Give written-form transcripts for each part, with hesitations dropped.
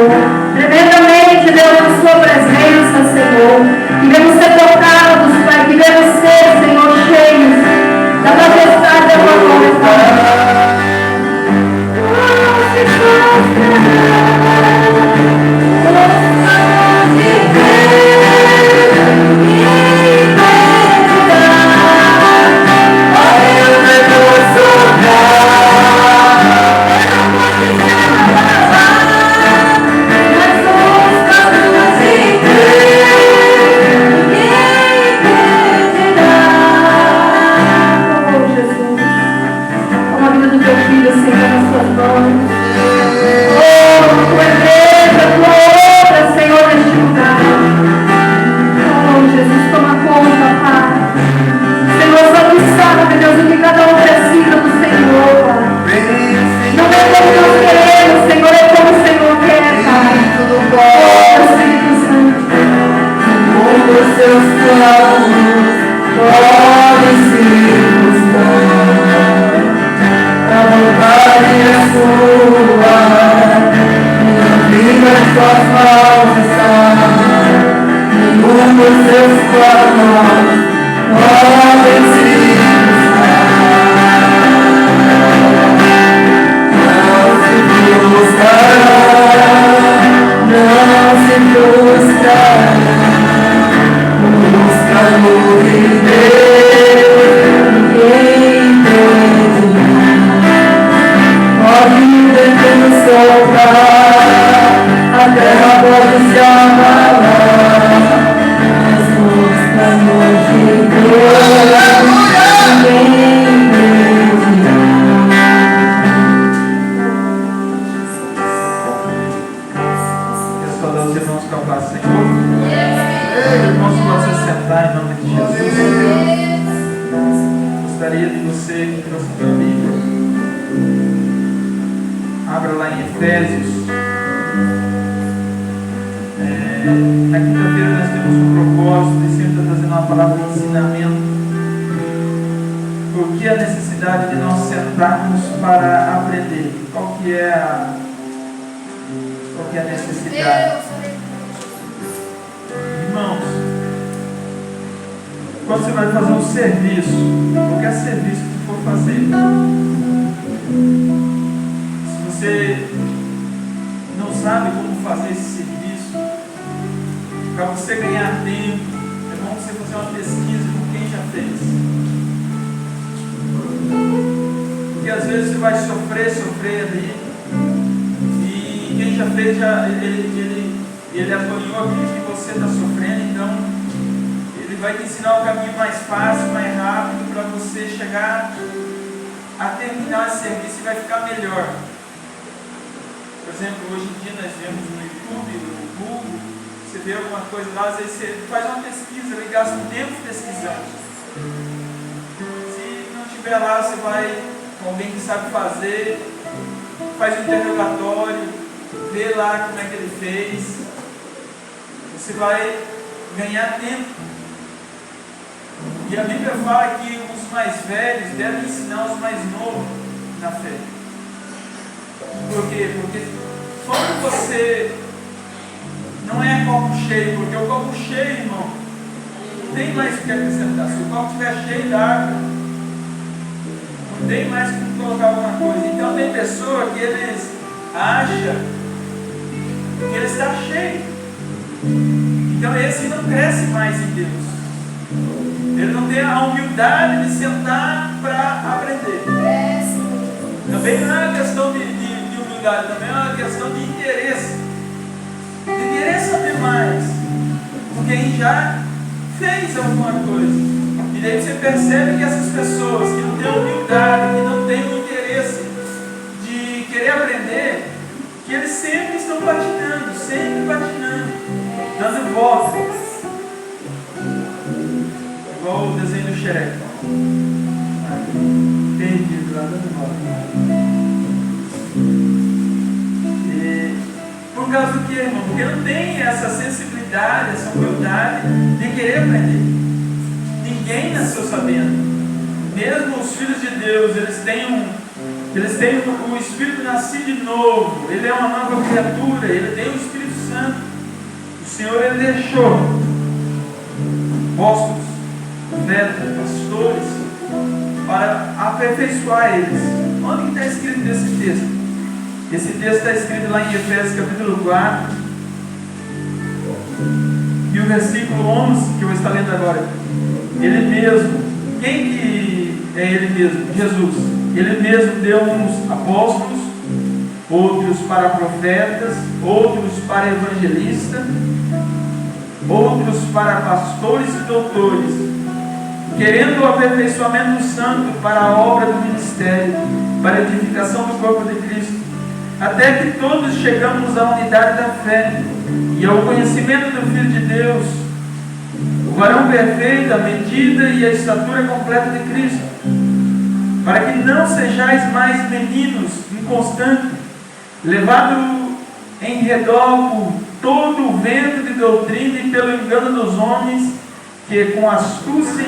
Senhor. Tremendamente, Deus, na sua presença, Senhor. Queremos ser tocados, Pai. Queremos ser, Senhor, cheios da majestade da tua glória, Pai. Você vai ganhar tempo. E a Bíblia fala que os mais velhos devem ensinar os mais novos na fé. Por quê? Porque quando você não é copo cheio, porque o copo cheio, irmão, não tem mais o que acrescentar. Se o copo estiver cheio d'água, não tem mais o que colocar alguma coisa. Então tem pessoa que eles acham que ele está cheio. Então esse não cresce mais em Deus. Ele não tem a humildade de sentar para aprender. Também não é uma questão de humildade, também é uma questão de interesse. De querer saber mais. Porque quem já fez alguma coisa. E daí você percebe que essas pessoas que não têm humildade, que não têm o interesse de querer aprender, que eles sempre estão patinando, dando voltas. Igual o desenho do Shrek. Perdido lá, dando voltas. Por causa do que, irmão? Porque não tem essa sensibilidade, essa humildade de querer aprender. Ninguém nasceu sabendo. Mesmo os filhos de Deus, eles têm Eles têm o Espírito nascido de novo. Ele é uma nova criatura. Ele tem o Espírito Santo. O Senhor, Ele deixou apóstolos, profetas, pastores, para aperfeiçoar eles. Onde está escrito esse texto? Esse texto está escrito lá em Efésios capítulo 4 e o versículo 11, que eu vou estar lendo agora. Ele mesmo, quem que é Ele mesmo? Jesus. Ele mesmo deu uns apóstolos, outros para profetas, outros para evangelistas, outros para pastores e doutores, querendo o aperfeiçoamento do santo para a obra do ministério, para a edificação do corpo de Cristo, até que todos chegamos à unidade da fé e ao conhecimento do Filho de Deus, o varão perfeito, a medida e a estatura completa de Cristo, para que não sejais mais meninos inconstantes, levados em redor por todo o vento de doutrina e pelo engano dos homens, que com astúcia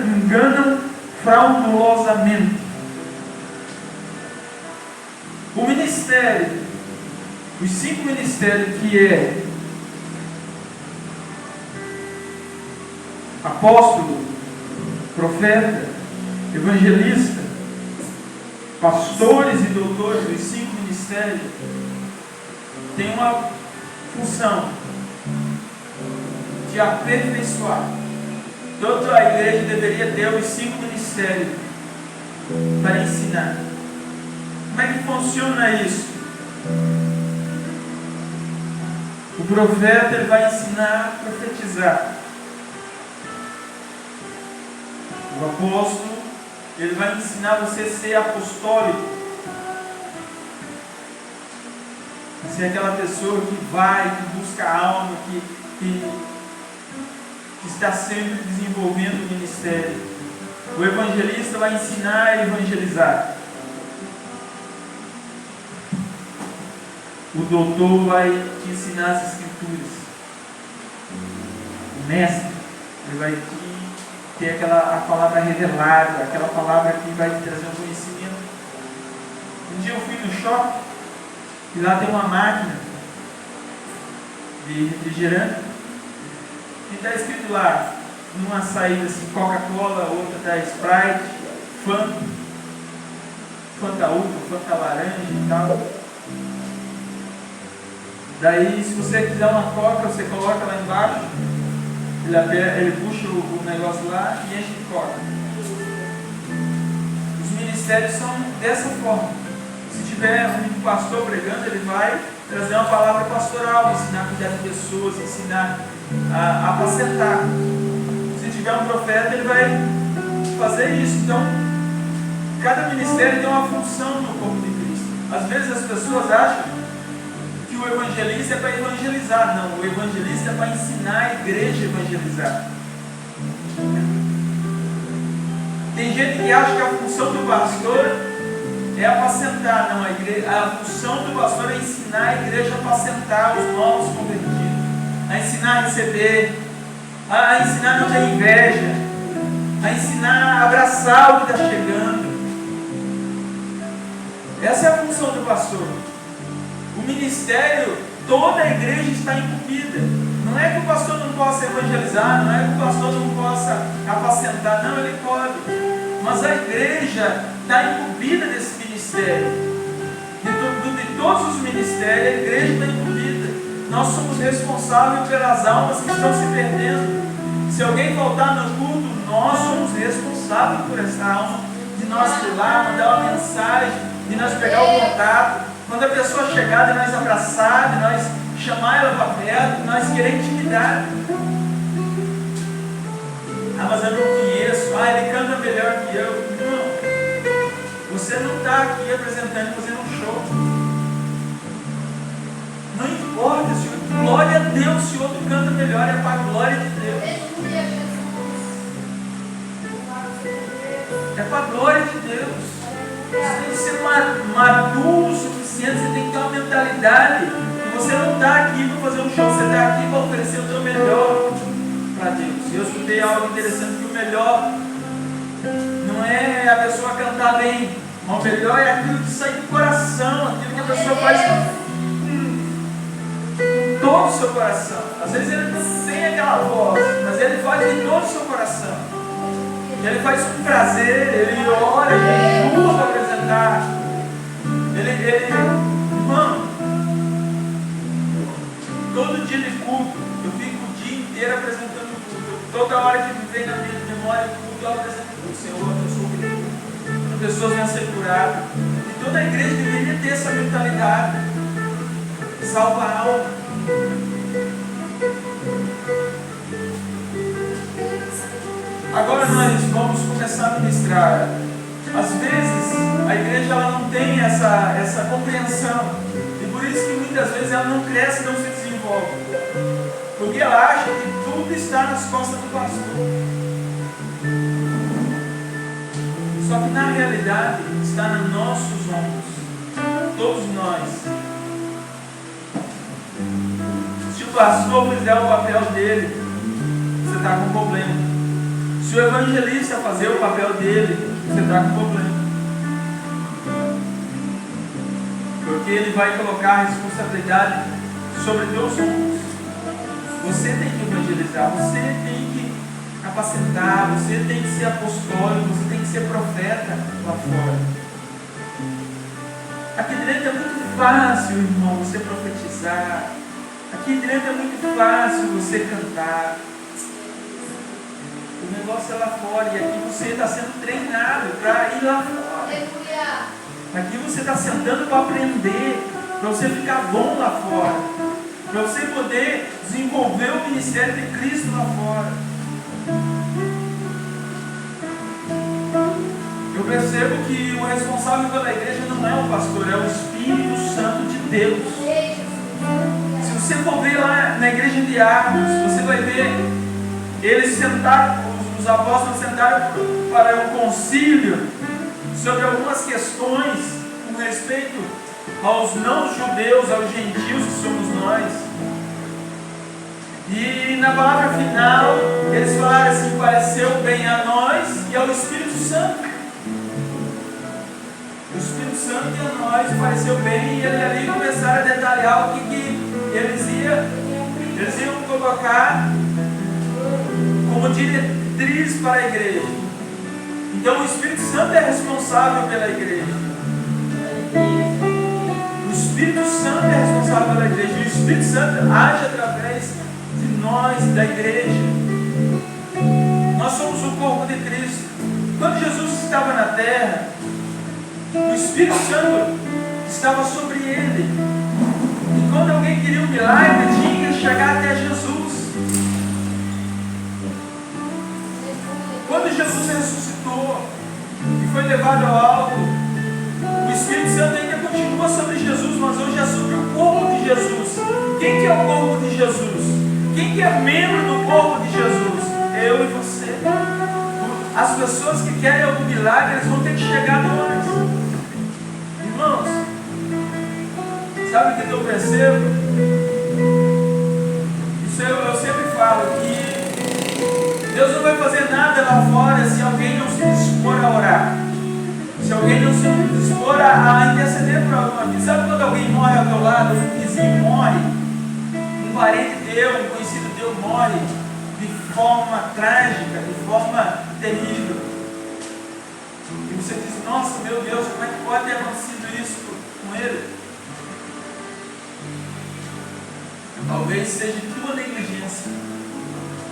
enganam fraudulosamente. O ministério, os 5 ministérios, que é apóstolo, profeta, evangelista, pastores e doutores, os 5 ministérios, tem uma função de aperfeiçoar. Toda a igreja deveria ter os 5 ministérios para ensinar. Como é que funciona isso? O profeta, ele vai ensinar a profetizar. O apóstolo, ele vai ensinar você a ser apostólico. Ser aquela pessoa que vai, que busca a alma, que está sempre desenvolvendo o ministério. O evangelista vai ensinar a evangelizar. O doutor vai te ensinar as escrituras. O mestre, ele vai te ter a palavra revelada, aquela palavra que vai te trazer um conhecimento. Um dia eu fui no shopping e lá tem uma máquina de refrigerante e está escrito lá, numa saída assim, Coca-Cola, outra está Sprite, Fanta uva, Fanta laranja e tal. Daí, se você quiser uma Coca, você coloca lá embaixo, ele puxa o negócio lá e enche de Coca. Os ministérios são dessa forma. Se tiver um pastor pregando, ele vai trazer uma palavra pastoral, ensinar a cuidar de pessoas, ensinar a apacentar. Se tiver um profeta, ele vai fazer isso. Então, cada ministério tem uma função no corpo de Cristo. Às vezes as pessoas acham que o evangelista é para evangelizar. Não, o evangelista é para ensinar a igreja a evangelizar. Tem gente que acha que a função do pastor é apacentar. Não, a função do pastor é ensinar a igreja a apacentar os novos convertidos, a ensinar a receber, a ensinar a não ter inveja, a ensinar a abraçar o que está chegando. Essa é a função do pastor. O ministério, toda a igreja está incumbida. Não é que o pastor não possa evangelizar, não é que o pastor não possa apacentar, não, ele pode. Mas a igreja está incumbida desse ministério. De todos os ministérios, a igreja está incumbida. Nós somos responsáveis pelas almas que estão se perdendo. Se alguém faltar no culto, nós somos responsáveis por essa alma. De nós ir lá, mandar uma mensagem, de nós pegar o contato. Quando a pessoa chegar, de nós abraçar, de nós chamar ela para perto, de nós querer intimidar. Ah, mas eu não conheço. Ah, ele canta melhor que eu. Não. Você não está aqui apresentando, fazendo um show. Não importa, Senhor. Glória a Deus, se o outro canta melhor, é para a glória de Deus. É para a glória de Deus. Você tem que ser maduro o suficiente, você tem que ter uma mentalidade. E você não está aqui para fazer um show, você está aqui para oferecer o seu melhor para Deus. Eu escutei algo interessante, que o melhor não é a pessoa cantar bem. O O melhor é aquilo que sai do coração, aquilo que a pessoa faz com todo o seu coração. Às vezes ele não tem aquela voz, mas ele faz de todo o seu coração. E ele faz com prazer, ele ora, ele jejua para apresentar. Irmão, todo dia de culto, eu fico o dia inteiro apresentando o culto. Toda hora que me vem na minha memória o culto, eu apresento o Senhor, eu sou o Cristo. Quando pessoas vêm a ser curadas. E toda a igreja deveria ter essa mentalidade. Salva a alma. Agora nós vamos começar a ministrar. Às vezes a igreja ela não tem essa compreensão. E por isso que muitas vezes ela não cresce, não se desenvolve. Porque ela acha que tudo está nas costas do pastor. Só que na realidade está nos nossos ombros. Todos nós. Se o pastor fizer o papel dele, você está com problema. Se o evangelista fazer o papel dele, você está com problema. Porque ele vai colocar a responsabilidade sobre teus ombros. Você tem que evangelizar, você tem que capacitar, você tem que ser apostólico, você tem que ser profeta lá fora. Aqui dentro é muito fácil, irmão, você profetizar. Aqui dentro é muito fácil você cantar. O negócio é lá fora, e aqui você está sendo treinado para ir lá fora. Aqui você está sentando para aprender, para você ficar bom lá fora, para você poder desenvolver o ministério de Cristo lá fora. Eu percebo que o responsável pela igreja não é o pastor, é o Espírito Santo de Deus. Se você for ver lá na igreja de Atos, você vai ver eles sentaram, os apóstolos sentaram para um concílio sobre algumas questões com respeito aos não-judeus, aos gentios que somos nós. E na palavra final, eles falaram assim: pareceu bem a nós e ao Espírito Santo. O Espírito Santo e a nós pareceu bem, e eles ali começaram a detalhar o que eles iam colocar como diretriz para a igreja. Então o Espírito Santo é responsável pela igreja. O Espírito Santo é responsável pela igreja. E o Espírito Santo age através de nós, da igreja. Nós somos o corpo de Cristo. Quando Jesus estava na terra, o Espírito Santo estava sobre ele. E quando alguém queria um milagre, tinha que chegar até Jesus. Quando Jesus ressuscitou e foi levado ao alto, o Espírito Santo ainda continua sobre Jesus, mas hoje é sobre o corpo de Jesus. Quem que é o corpo de Jesus? Quem que é membro do corpo de Jesus? Eu e você. As pessoas que querem algum milagre, eles vão ter que chegar nós. Irmãos, sabe o que eu percebo? Isso eu sempre falo, que Deus não vai fazer nada lá fora se alguém não se dispor a orar. Se alguém não se dispor a interceder por alguma vida. Sabe quando alguém morre ao teu lado, um vizinho morre, um parente teu, um conhecido teu morre de forma trágica, de forma terrível. E você diz: nossa, meu Deus, como é que pode ter acontecido isso com ele? Talvez seja tua negligência,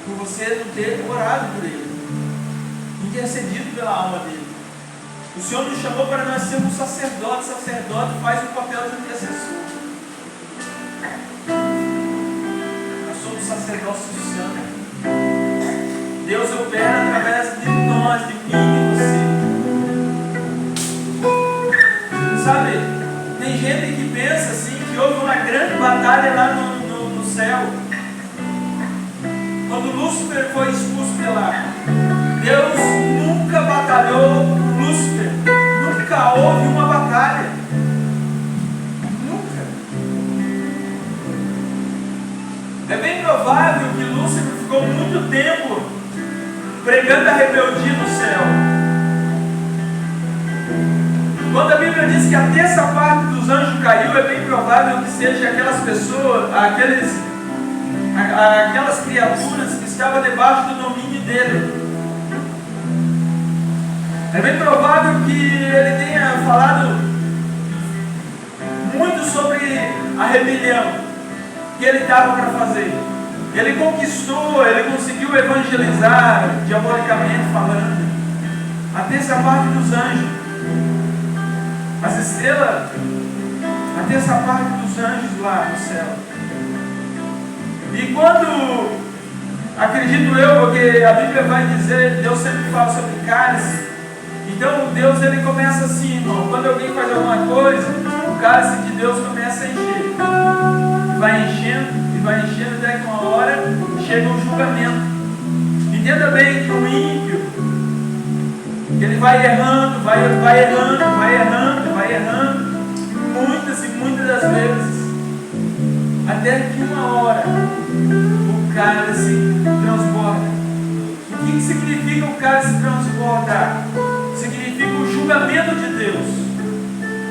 por você não ter orado por ele, intercedido pela alma dele. O Senhor nos chamou para nós sermos sacerdotes. Sacerdote faz o papel de intercessor. Nós somos sacerdócio santo. Deus opera através de nós, de mim e você. Sabe, tem gente que pensa assim, que houve uma grande batalha lá no céu. Quando Lúcifer foi expulso de lá, Deus nunca batalhou com Lúcifer. Nunca houve uma batalha. Nunca. É bem provável que Lúcifer ficou muito tempo pregando a rebeldia no céu. Bíblia diz que a terça parte dos anjos caiu, é bem provável que seja aquelas pessoas, aquelas criaturas que estavam debaixo do domínio dele. É bem provável que ele tenha falado muito sobre a rebelião que ele estava para fazer. Ele conquistou, ele conseguiu evangelizar, diabolicamente falando, a terça parte dos anjos, as estrelas, a terça parte dos anjos lá no céu. E quando, acredito eu, porque a Bíblia vai dizer, Deus sempre fala sobre cálice. Então Deus ele começa assim, irmão, quando alguém faz alguma coisa, o cálice de Deus começa a encher. Vai enchendo até que uma hora chega o julgamento. Entenda bem que o ímpio, ele vai errando, muitas e muitas das vezes, até que uma hora o cálice transborda. O que significa o cálice transbordar? Significa o julgamento de Deus.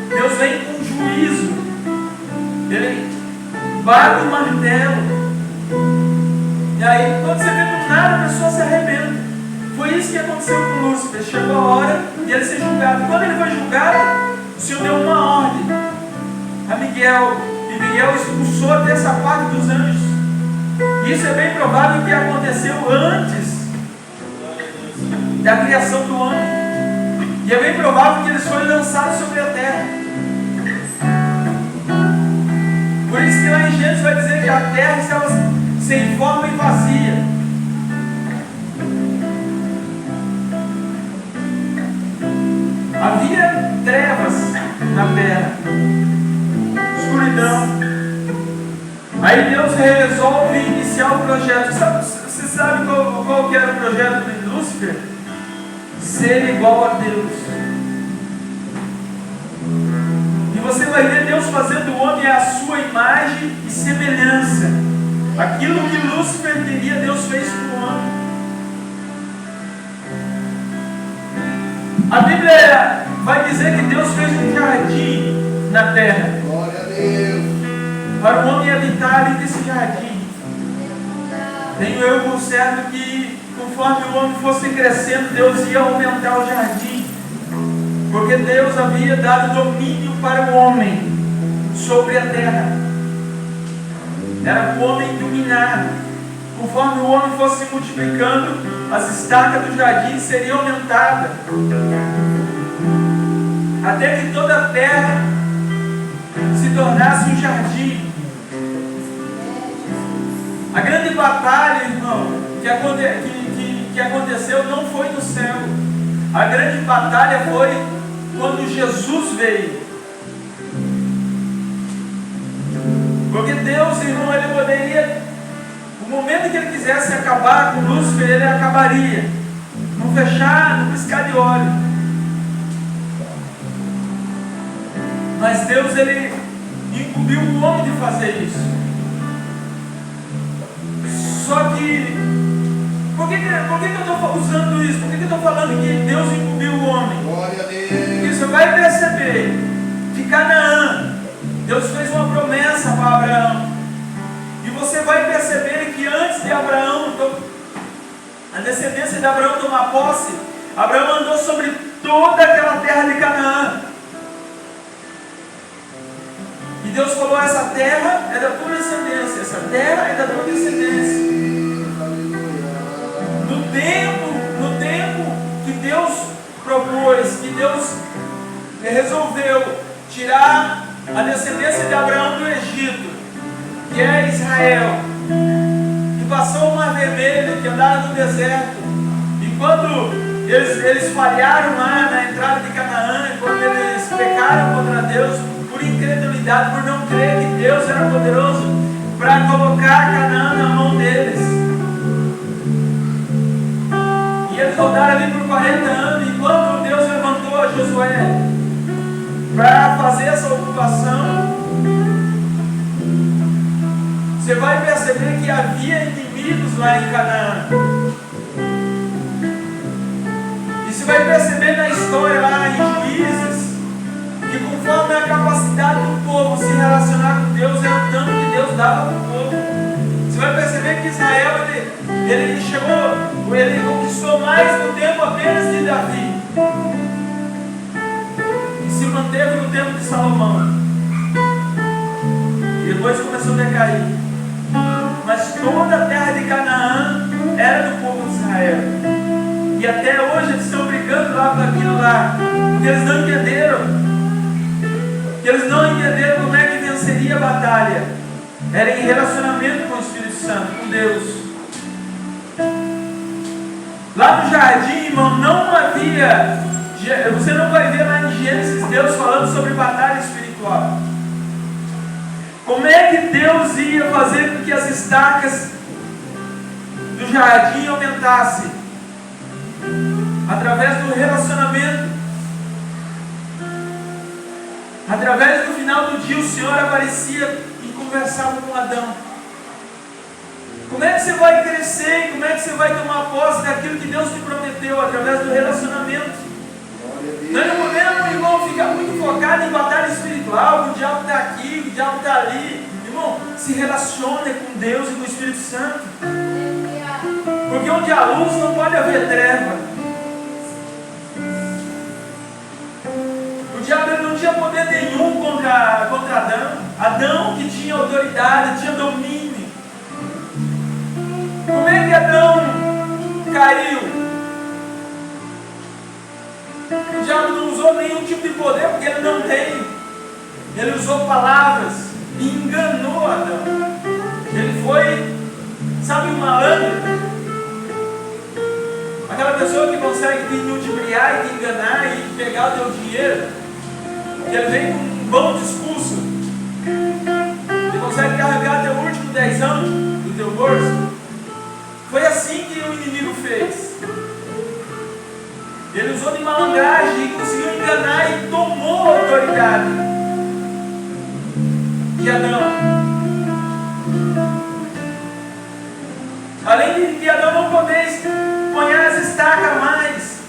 Deus vem com juízo. Ele bate o martelo. E aí, quando você vê do nada, a pessoa se arrebenta. Foi isso que aconteceu com Lúcifer. Chegou a hora de ele ser julgado. Quando ele foi julgado, o Senhor deu uma ordem a Miguel. E Miguel expulsou a terça parte dos anjos. Isso é bem provável que aconteceu antes da criação do homem. E é bem provável que eles foram lançados sobre a terra. Por isso que lá em Gênesis vai dizer que a terra estava sem forma e vazia. Havia trevas na terra, escuridão. Aí Deus resolve iniciar o projeto. Você sabe qual que era o projeto de Lúcifer? Ser igual a Deus. E você vai ver Deus fazendo o homem à sua imagem e semelhança. Aquilo que Lúcifer queria, Deus fez com o homem. A Bíblia vai dizer que Deus fez um jardim na terra. Glória a Deus. Para o homem habitar ali nesse jardim. Tenho eu por certo que conforme o homem fosse crescendo, Deus ia aumentar o jardim. Porque Deus havia dado domínio para o homem sobre a terra. Era o homem dominar. Conforme o homem fosse se multiplicando, as estacas do jardim seriam aumentadas. Até que toda a terra se tornasse um jardim. A grande batalha, irmão, que aconteceu não foi no céu. A grande batalha foi quando Jesus veio. Porque Deus, irmão, ele poderia, no momento que ele quisesse acabar com Lúcifer, ele acabaria. Não fechar, não piscar de olho. Mas Deus, ele incumbiu o homem de fazer isso. Só que, por que eu estou usando isso? Por que eu estou falando que Deus incumbiu o homem? Glória a Deus. Porque você vai perceber que Canaã, Deus fez uma promessa para Abraão. E você vai perceber que antes de Abraão, a descendência de Abraão tomar posse, Abraão andou sobre toda aquela terra de Canaã. E Deus falou: essa terra é da tua descendência, essa terra é da tua descendência. No tempo que Deus propôs, que Deus resolveu tirar a descendência de Abraão do Egito, que é Israel, que passou o Mar Vermelho, que andaram no deserto, e quando eles falharam lá na entrada de Canaã, quando eles pecaram contra Deus, por incredulidade, por não crer que Deus era poderoso para colocar Canaã na mão deles. E eles rodaram ali por 40 anos, e quando Deus levantou a Josué para fazer essa ocupação, você vai perceber que havia inimigos lá em Canaã. E você vai perceber na história lá em Juízes, que na capacidade do povo se relacionar com Deus, era o tanto que Deus dava para o povo. Você vai perceber que Israel, ele conquistou mais no tempo apenas de Davi. E se manteve no tempo de Salomão. E depois começou a decair. Mas toda a terra de Canaã era do povo de Israel. E até hoje eles estão brigando lá por aquilo lá. Porque eles não entenderam. Porque eles não entenderam como é que venceria a batalha. Era em relacionamento com o Espírito Santo, com Deus. Lá no jardim, irmão, não havia. Você não vai ver lá em Gênesis Deus falando sobre batalha espiritual. Como é que Deus ia fazer com que as estacas do jardim aumentassem? Através do relacionamento. Através do final do dia, o Senhor aparecia e conversava com Adão. Como é que você vai crescer? Como é que você vai tomar posse daquilo que Deus te prometeu? Através do relacionamento. Nós não podemos, irmão, ficar muito focado em batalha espiritual. O diabo está aqui, o diabo está ali. Irmão, se relacione com Deus e com o Espírito Santo. Porque onde há luz não pode haver treva. O diabo não tinha poder nenhum contra Adão. Adão que tinha autoridade, tinha domínio. Como é que Adão caiu? O diabo não usou nenhum tipo de poder, porque ele não tem. Ele usou palavras e enganou Adão. Ele foi, sabe, um malandro? Aquela pessoa que consegue te ludibriar e te enganar e pegar o teu dinheiro. Que ele vem com um bom discurso. Ele consegue carregar teu último 10 do teu bolso. Foi assim que o inimigo fez. Ele usou de malandragem e conseguiu enganar e tomou a autoridade de Adão. Além de Adão não poder ponhar as estacas mais,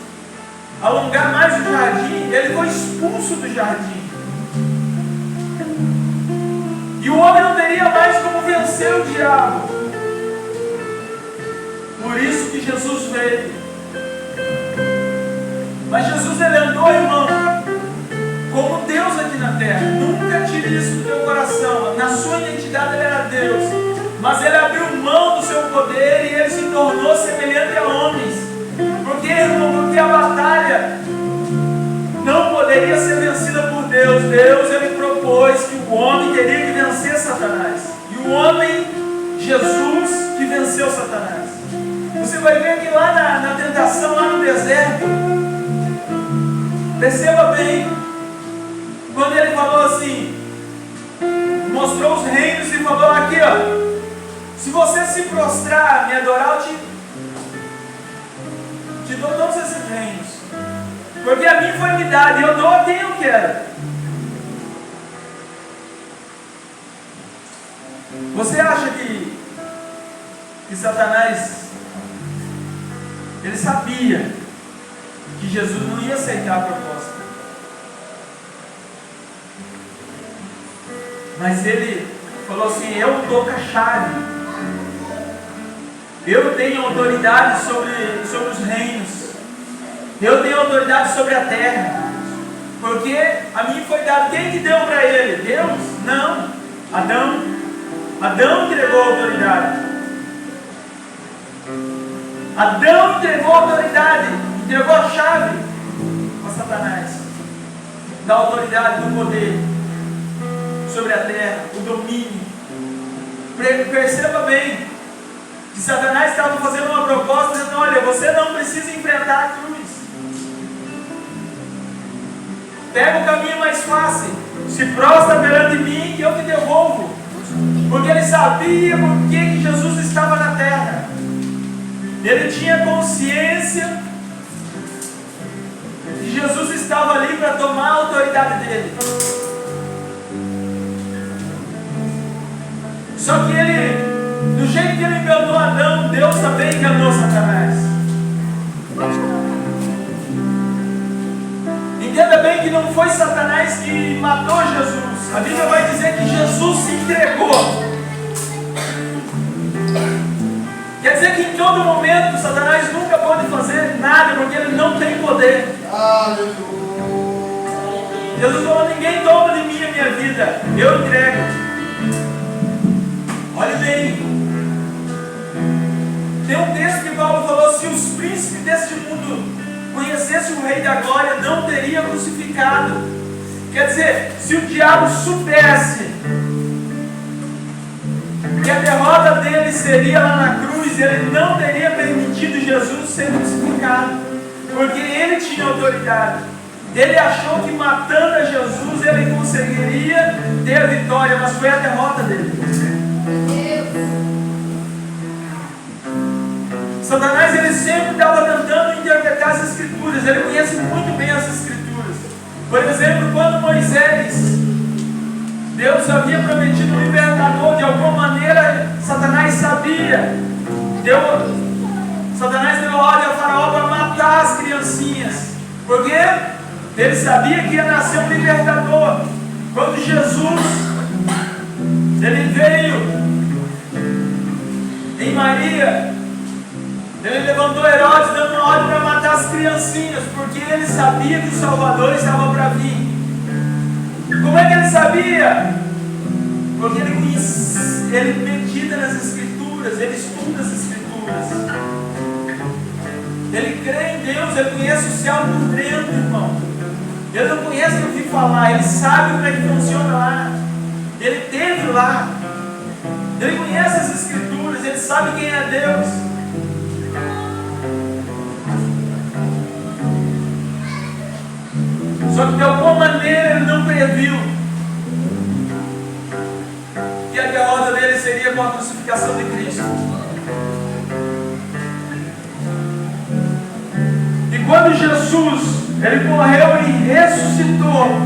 alongar mais o jardim, ele foi expulso do jardim. E o homem não teria mais como vencer o diabo. Por isso que Jesus veio. Mas Jesus, ele andou, irmão, como Deus aqui na terra. Nunca tire isso do teu coração. Na sua identidade ele era Deus. Mas ele abriu mão do seu poder e ele se tornou semelhante a homens. Por quê, irmão? Porque a batalha não poderia ser vencida por Deus. Deus, ele propôs que o homem teria que vencer Satanás. E o homem, Jesus, que venceu Satanás. Você vai ver que lá na tentação, lá no deserto, perceba bem, quando ele falou assim, mostrou os reinos e falou aqui, ó, se você se prostrar, me adorar, eu te dou todos esses reinos, porque a mim foi me dado e eu dou a quem eu quero. Você acha que Satanás, ele sabia que Jesus não ia aceitar a proposta, mas ele falou assim, eu toco a chave, eu tenho autoridade sobre os reinos, eu tenho autoridade sobre a terra, porque a mim foi dado. Quem que deu para ele? Deus? Não, Adão entregou a autoridade. Adão entregou a autoridade, entregou a chave para Satanás, da autoridade, do poder sobre a terra, o domínio. Perceba bem que Satanás estava fazendo uma proposta dizendo, olha, você não precisa enfrentar a cruz, pega o caminho mais fácil, se prostra perante mim e eu te devolvo. Porque ele sabia por que Jesus estava na terra. Ele tinha consciência que Jesus estava ali para tomar a autoridade dele. Só que ele, do jeito que ele enganou Adão, Deus também enganou Satanás. Entenda bem que não foi Satanás que matou Jesus. A Bíblia vai dizer que Jesus se entregou. Quer dizer que em todo momento Satanás nunca pode fazer nada, porque ele não tem poder. Jesus falou: ninguém toma de mim a minha vida, eu entrego. Olha bem, tem um texto que Paulo falou: se os príncipes deste mundo conhecessem o Rei da Glória, não teria crucificado. Quer dizer, se o diabo soubesse que a derrota dele seria lá na cruz, ele não teria permitido Jesus ser crucificado, porque ele tinha autoridade. Ele achou que matando a Jesus ele conseguiria ter a vitória, mas foi a derrota dele. Satanás, ele sempre estava tentando interpretar as Escrituras. Ele conhece muito bem as Escrituras. Por exemplo, quando Moisés, Deus havia prometido um libertador, de alguma maneira Satanás sabia. Satanás deu ordem a Faraó para matar as criancinhas. Por quê? Ele sabia que ia nascer um libertador. Quando Jesus ele veio em Maria, ele levantou Herodes dando uma ordem para matar as criancinhas, porque ele sabia que o Salvador estava para vir. Como é que ele sabia? Porque ele medita nas Escrituras, ele estuda as Escrituras. Ele crê em Deus, ele conhece o céu por dentro, irmão. Ele não conhece o que falar, ele sabe como é que funciona lá. Ele esteve lá. Ele conhece as Escrituras, ele sabe quem é Deus. Só que de alguma maneira ele não previu que a derrota dele seria com a crucificação de Cristo. E quando Jesus ele morreu e ressuscitou,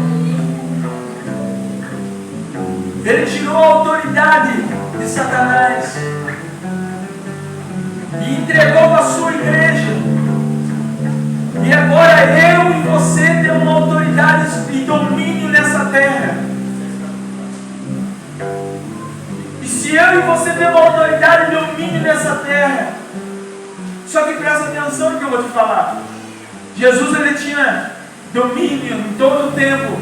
ele tirou a autoridade de Satanás e entregou para a sua igreja. E agora eu e você temos uma autoridade e domínio nessa terra. E se eu e você temos autoridade e domínio nessa terra, só que presta atenção no que eu vou te falar. Jesus ele tinha domínio em todo o tempo.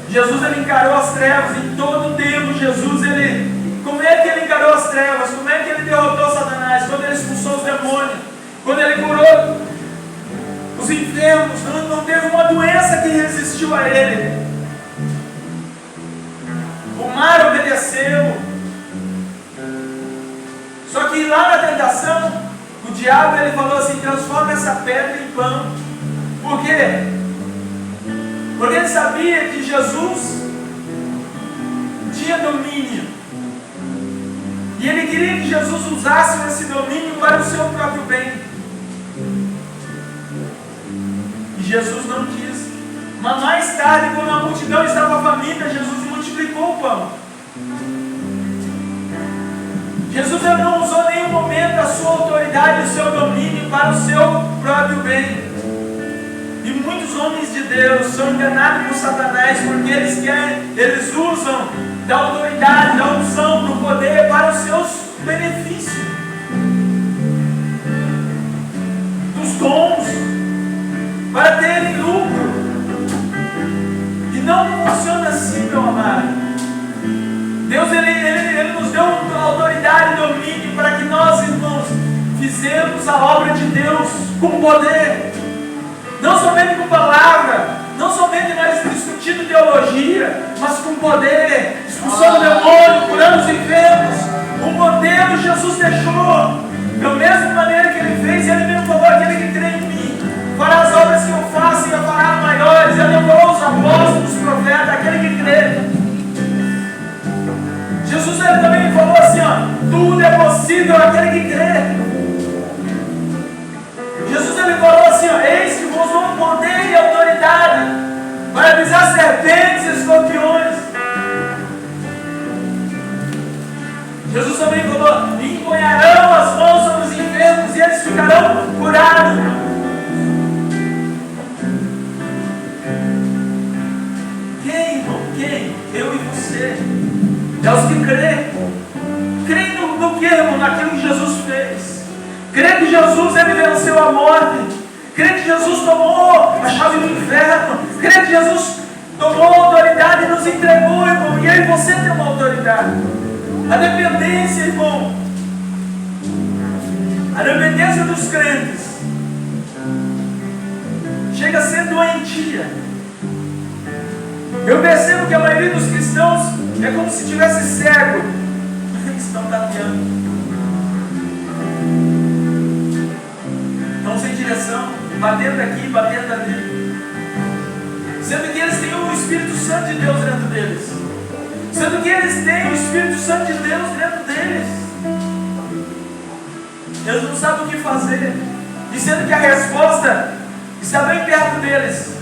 Jesus ele encarou as trevas em todo o tempo. Jesus ele, como é que ele encarou as trevas? Como é que ele derrotou Satanás? Quando ele expulsou os demônios, quando ele curou os enfermos, não teve uma doença que resistiu a ele. O mar obedeceu. Só que lá na tentação, o diabo ele falou assim: transforma essa pedra em pão. Por quê? Porque ele sabia que Jesus tinha domínio. E ele queria que Jesus usasse esse domínio para o seu próprio bem. E Jesus não quis. Mas mais tarde, quando a multidão estava faminta, Jesus multiplicou o pão. Jesus não usou em nenhum momento a sua autoridade e o seu domínio para o seu próprio bem. E muitos homens de Deus são enganados por Satanás, porque eles usam da autoridade, da unção, do poder para os seus benefícios, dos dons, para terem lucro. E não funciona assim, meu amado. Deus ele nos deu autoridade e domínio para que nós, irmãos, fizemos a obra de Deus com poder. Não somente com palavra, não somente nós discutindo teologia, mas com poder, expulsando o demônio, curando os enfermos. O modelo Jesus deixou. Da mesma maneira que ele fez, ele mesmo falou: aquele que crê em mim fará as obras que eu faço e fará maiores. Ele falou os apóstolos, os profetas, aquele que crê. Jesus ele também falou assim: ó, tudo é possível àquele que crê. Jesus ele falou assim: ó, eis que vos dou poder e autoridade para pisar serpentes e escorpiões. Jesus também falou: empunharão as mãos sobre os enfermos e eles ficarão curados. Quem? Eu e você. É os que creem. Creem no que, irmão? Naquilo que Jesus fez. Creem que Jesus, ele venceu a morte. Creem que Jesus tomou a chave do inferno. Creem que Jesus tomou a autoridade e nos entregou, irmão. E eu e você tem uma autoridade. A dependência, irmão. A dependência dos crentes chega a ser doentia. Eu percebo que a maioria dos cristãos é como se estivesse cego. Estão tateando. Estão sem direção, batendo aqui, batendo ali. Sendo que eles têm o Espírito Santo de Deus dentro deles. Sendo que eles têm o Espírito Santo de Deus dentro deles. Eles não sabem o que fazer. E sendo que a resposta está bem perto deles,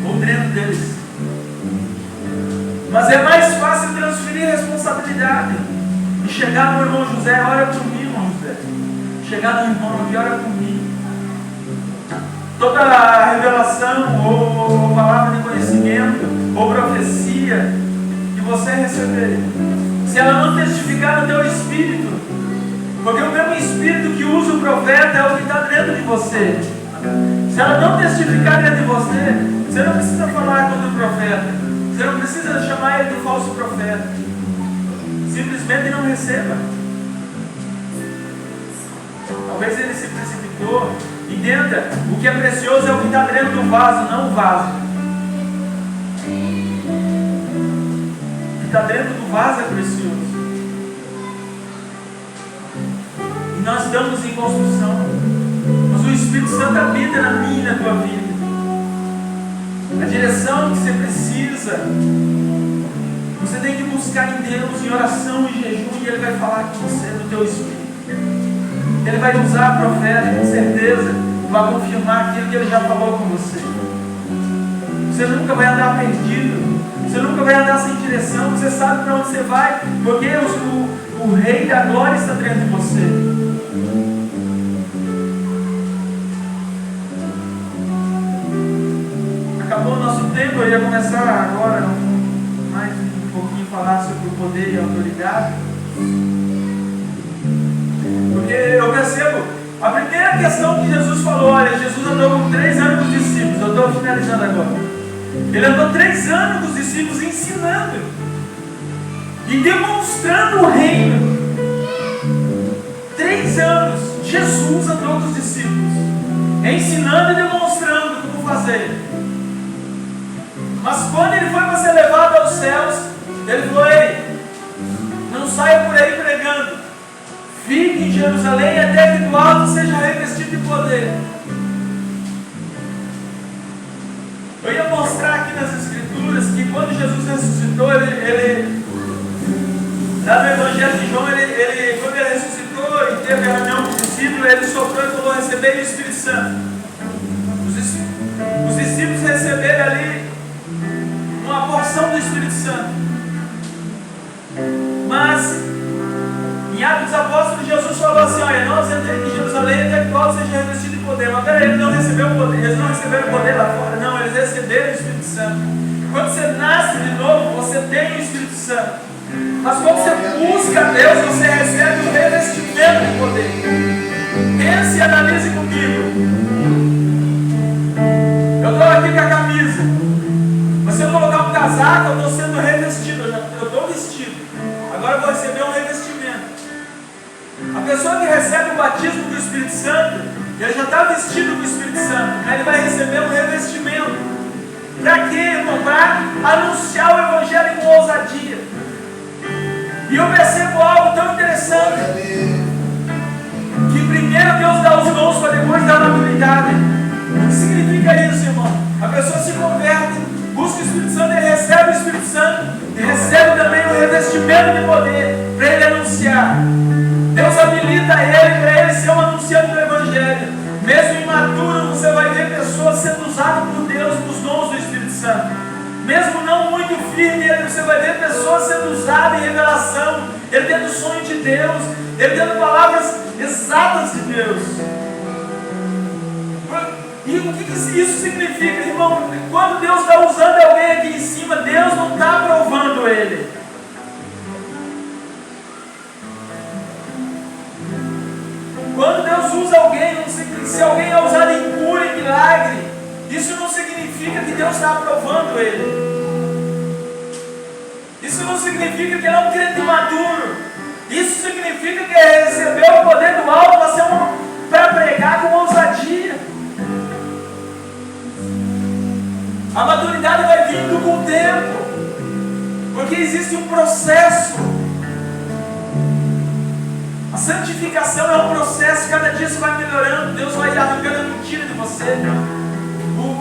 ou dentro deles. Mas é mais fácil transferir responsabilidade e chegar no irmão José, ora por mim, irmão José. Chegar no irmão aqui, ora por mim. Toda a revelação, ou palavra de conhecimento, ou profecia que você receber, se ela não testificar no teu espírito, porque o mesmo espírito que usa o profeta é o que está dentro de você. Se ela não testificar dentro de você, você não precisa falar contra o profeta. Você não precisa chamar ele de falso profeta. Simplesmente não receba. Talvez ele se precipitou. Entenda, o que é precioso é o que está dentro do vaso, não o vaso. O que está dentro do vaso é precioso. E nós estamos em construção. Mas o Espírito Santo habita na minha e na tua vida. A direção que você precisa, você tem que buscar em Deus, em oração e jejum, e Ele vai falar com você no teu espírito. Ele vai usar a profeta, com certeza, para confirmar aquilo que Ele já falou com você. Você nunca vai andar perdido, você nunca vai andar sem direção, você sabe para onde você vai, porque o Rei da Glória está dentro de você. Acabou o nosso tempo, eu ia começar agora mais um pouquinho a falar sobre o poder e a autoridade. Porque eu percebo, a primeira questão que Jesus falou, olha, Jesus andou com 3 anos com os discípulos, eu estou finalizando agora. Ele andou 3 anos com os discípulos ensinando e demonstrando o reino. 3 anos, Jesus andou com os discípulos, ensinando e demonstrando como fazer. Mas quando ele foi para ser levado aos céus, ele falou, ei, não saia por aí pregando, fique em Jerusalém até que do alto seja revestido de poder. Eu ia mostrar aqui nas Escrituras que quando Jesus ressuscitou, ele lá no Evangelho de João, quando ele ressuscitou e teve a reunião com os discípulos, ele soprou e falou, receberem o Espírito Santo. Os discípulos receberam ali uma porção do Espírito Santo. Mas em Atos dos Apóstolos, Jesus falou assim, olha, nós entramos em Jerusalém até que o alto seja revestido de poder. Mas peraí, eles não receberam poder, eles não receberam poder lá fora, não, eles receberam o Espírito Santo. Quando você nasce de novo, você tem o Espírito Santo. Mas quando você busca Deus, você recebe o revestimento de poder. Pense e analise comigo. Eu estou aqui com a camisa. Mas se eu colocar um casaco, eu estou sendo revestido. Eu estou vestido. Agora eu vou receber um revestimento. A pessoa que recebe o batismo do Espírito Santo, ele já está vestido com o Espírito Santo. Aí ele vai receber um revestimento. Para quê, irmão? Para anunciar o Evangelho com ousadia. E eu percebo algo tão interessante. Que primeiro Deus dá os dons para depois dar a maturidade. O que significa isso, irmão? A pessoa se converte, busca o Espírito Santo, ele recebe o Espírito Santo e recebe também o revestimento de poder para ele anunciar. Deus habilita ele para ele ser um anunciante do Evangelho. Mesmo imaturo, você vai ver pessoas sendo usadas por Deus nos dons do Espírito Santo. Mesmo não muito firme, você vai ver pessoas sendo usadas em revelação, ele tendo o sonho de Deus, ele tendo palavras exatas de Deus. E o que isso significa, irmão? Quando Deus está usando alguém aqui em cima, Deus não quanto ele. Isso não significa que ele é um crente maduro. Isso significa que ele recebeu o poder do alto para pregar com ousadia. A maturidade vai vindo com o tempo, porque existe um processo. A santificação é um processo, cada dia você vai melhorando, Deus vai arrancando a mentira de você.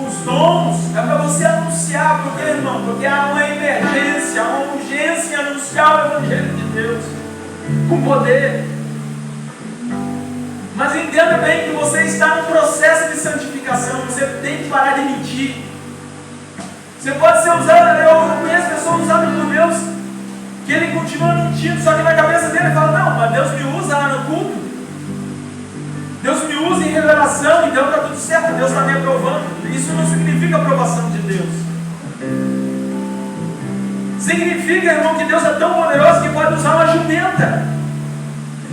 Os dons é para você anunciar, porque, irmão, porque há uma emergência, há uma urgência em anunciar o Evangelho de Deus com poder. Mas entenda bem que você está num processo de santificação, você tem que parar de mentir. Você pode ser usado, eu conheço pessoas usadas por Deus, que ele continua mentindo, só que na cabeça dele ele fala, não, mas Deus me usa lá no culto, Deus me usa em revelação, então está tudo certo, Deus está me aprovando. Isso não significa aprovação de Deus. Significa, irmão, que Deus é tão poderoso que pode usar uma jumenta.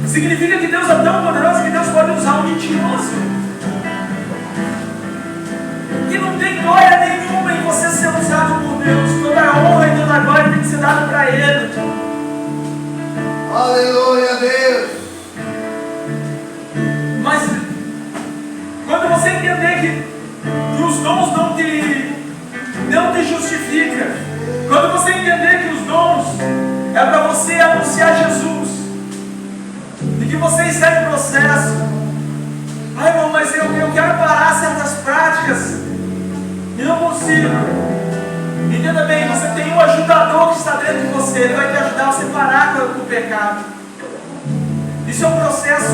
Significa que Deus é tão poderoso que Deus pode usar um mentiroso. Que não tem glória nenhuma em você ser usado por Deus. Toda a honra e toda a glória tem que ser dada para Ele. Aleluia a Deus. Mas quando você entender que os dons não te justificam, quando você entender que os dons é para você anunciar Jesus, e que você está em processo, ai irmão, mas eu quero parar certas práticas e não consigo. Entenda bem, você tem um ajudador que está dentro de você, ele vai te ajudar a você parar com o pecado. Isso é um processo.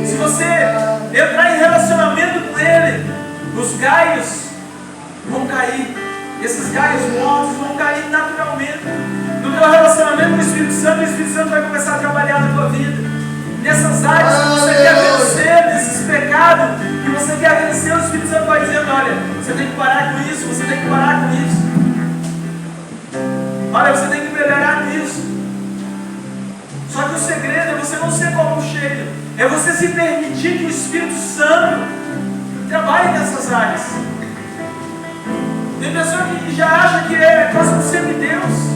Se você entrar em relacionamento com ele, os galhos vão cair. Esses galhos mortos vão cair naturalmente. No teu relacionamento com o Espírito Santo vai começar a trabalhar na tua vida. Nessas áreas que você quer vencer, nesses pecados que você quer vencer, o Espírito Santo vai dizendo, olha, você tem que parar com isso, você tem que parar com isso. Olha, você tem que melhorar nisso. Só que o segredo é você não ser copo cheio. É você se permitir que o Espírito Santo trabalhe nessas áreas. Tem pessoa que já acha que é quase um semideus.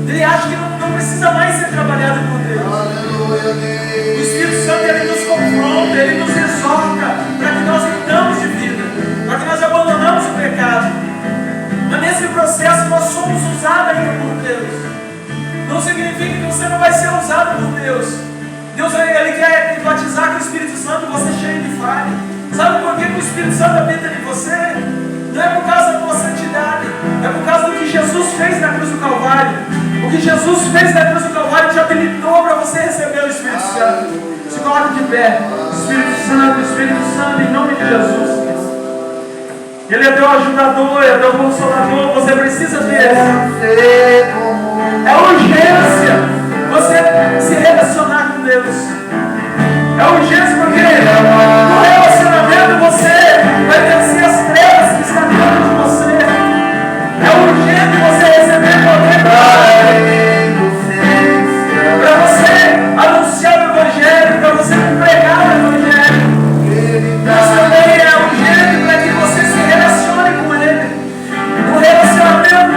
Ele acha que não precisa mais ser trabalhado por Deus. Aleluia a Deus. O Espírito Santo, ele nos confronta, ele nos exorta para que nós mudamos de vida, para que nós abandonamos o pecado. Mas nesse processo nós somos usados ainda por Deus. Não significa que você não vai ser usado por Deus. Deus, ele quer te batizar com o Espírito Santo, você cheio de falha. Sabe por que o Espírito Santo habita em você? Não é por causa da tua santidade, é por causa do que Jesus fez na cruz do Calvário. O que Jesus fez na cruz do Calvário te habilitou para você receber o Espírito Santo. Se coloque de pé. Espírito Santo, em nome de Jesus. Ele é teu ajudador, é teu consolador, você precisa dele. É urgência você se relacionar com Deus. É urgência porque no relacionamento você vai vencer as trevas que estão dentro de você. É urgente você receber poder para você anunciar o Evangelho, para você pregar o Evangelho. Mas também é urgente para que você se relacione com Ele. O relacionamento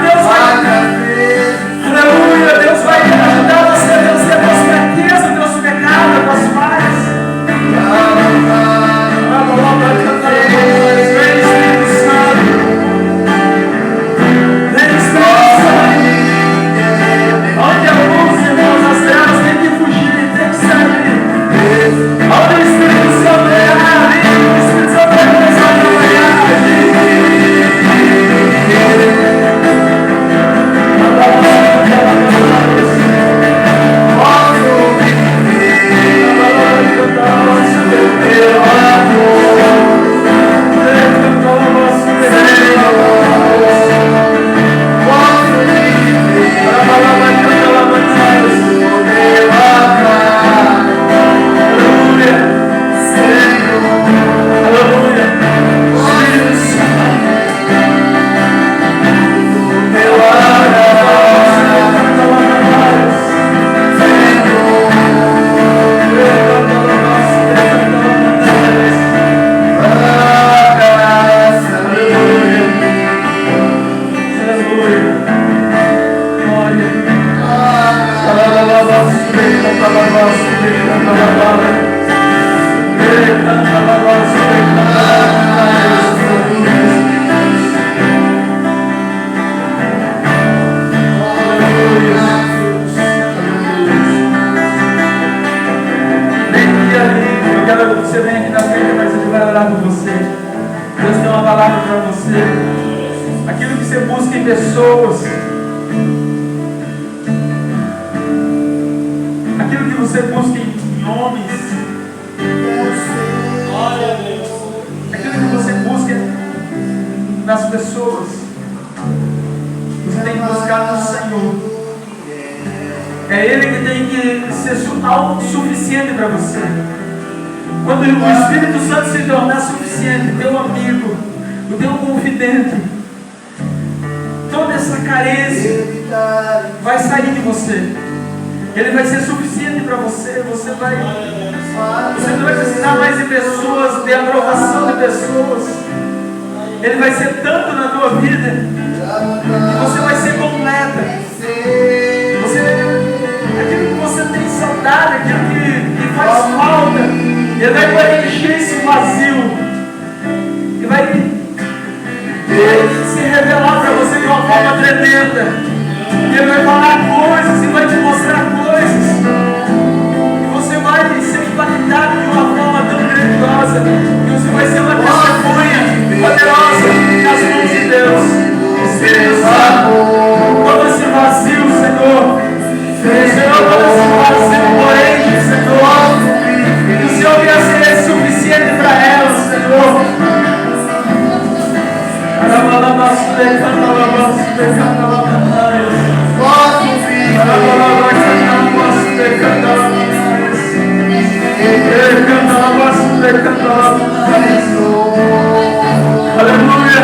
Você vem aqui na frente, mas ele vai orar por você. Deus tem uma palavra para você. Aquilo que você busca em pessoas, aquilo que você busca em homens, aquilo que você busca nas pessoas, você tem que buscar no Senhor. É Ele que tem que ser autossuficiente para você. Quando o Espírito Santo se tornar suficiente, teu amigo, o teu confidente, toda essa carência vai sair de você. Ele vai ser suficiente para você. Você não vai precisar mais de pessoas, de aprovação de pessoas. Ele vai ser tanto na tua vida que você vai ser completa. Aquilo que você tem saudade, aquilo que faz falta, Ele vai preencher esse vazio e vai se revelar para você de uma forma tremenda. Ele vai falar coisas e vai te mostrar coisas e você vai ser impactado de uma forma tão grandiosa que você vai ser uma testemunha poderosa nas mãos de Deus. Espírito Santo, todo esse vazio, Senhor, todo esse vazio, porém, Senhor, o Senhor venha ser suficiente para ela, Senhor. Aleluia.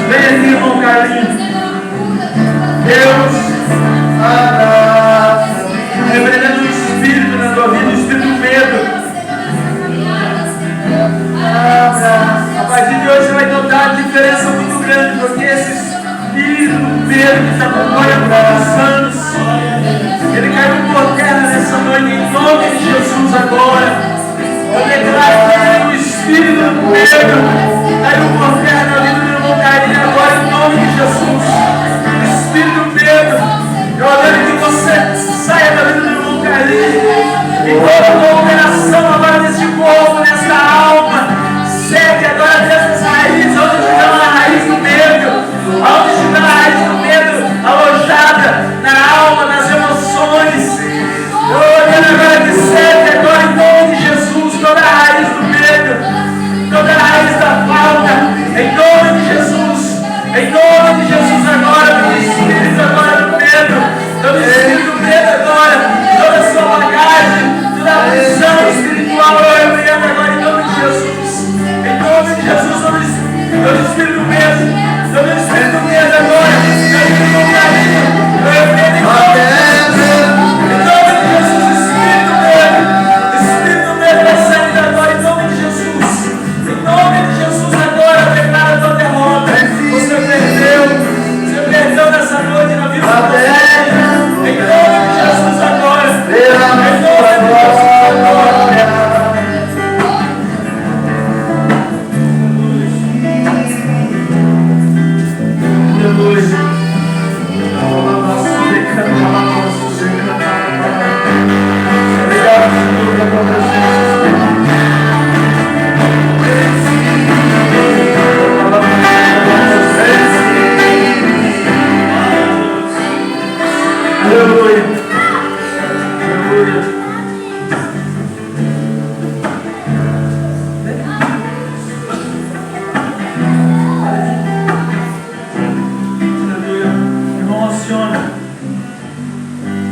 Vem aqui, irmão Carlinhos. Deus repreendendo o espírito na tua vida, o espírito do medo. A partir de hoje você vai notar a diferença muito grande, porque esse espírito do medo que está acompanhando muitos anos, ele caiu por terra nessa noite, em nome de Jesus agora. Eu declaro que o espírito do medo caiu por terra na vida do irmão Carlinhos agora, em nome de Jesus. Espírito do medo, eu ordeno que você saia da vida do irmão Carlinhos e toda a operação agora nesse corpo, nessa alma, segue agora dessa raiz, onde está a raiz do medo, onde está a raiz do medo alojada na alma, nas emoções. Eu ordeno agora que segue agora em nome de Jesus toda a raiz do medo, toda a raiz da falta, em nome de Jesus. Em nome de Jesus agora, todo espírito agora do medo, todo espírito do medo agora, toda a sua bagagem, toda a prisão espiritual, eu repreendo agora em nome de Jesus. Em nome de Jesus, todo espírito do medo, todo espírito do medo agora, todo espírito do carinho, eu repreendo em nome de Jesus. Em nome de Jesus, espírito do medo vai sair agora em nome de Jesus. Em nome de Jesus agora, declara a tua derrota. Você perdeu nessa noite na vida de vocês. Em nome de Jesus agora. Em nome de Jesus agora.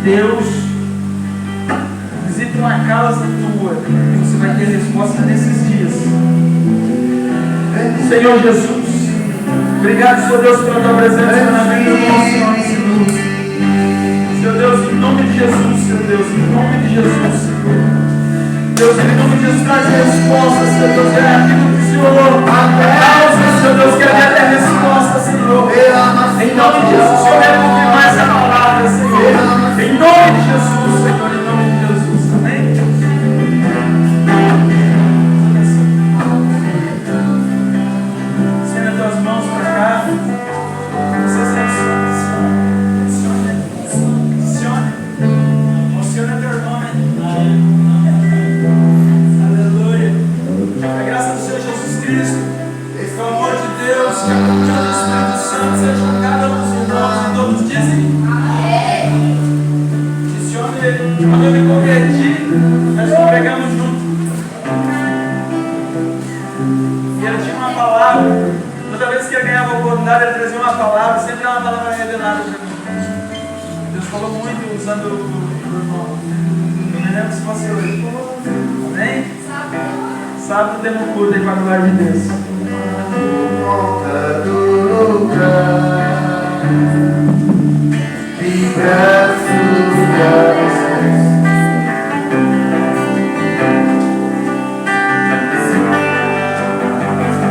Deus visita uma causa tua e você vai ter resposta nesses dias. Senhor Jesus, obrigado, Senhor Deus, pela tua presença na vida do nosso Senhor. Senhor Deus, em nome de Jesus, Senhor Deus, em nome de Jesus, Senhor. Deus, em nome de Jesus, traz resposta, Senhor Deus, é aquilo que o Senhor causa, Senhor Deus, que havia até resposta, Senhor. Em nome de Jesus, Senhor, vai confirmar essa palavra, Senhor. Em nome de Jesus, Senhor, em nome de Jesus, amém? Estenda tuas mãos para cá. Você se emociona teu irmão, né? Aleluia. Que a graça do Senhor Jesus Cristo, que o amor de Deus, que a comunhão do Espírito Santo seja com cada um dos irmãos e todos dizem. Quando eu me converti, nós congregamos juntos. E ele tinha uma palavra. Toda vez que ele ganhava a oportunidade, ele trazia uma palavra. Sempre era uma palavra revelada para mim. Deus falou muito usando o irmão. Não me lembro se fosse hoje. Amém? Sábado temos um culto aí para a glória de Deus.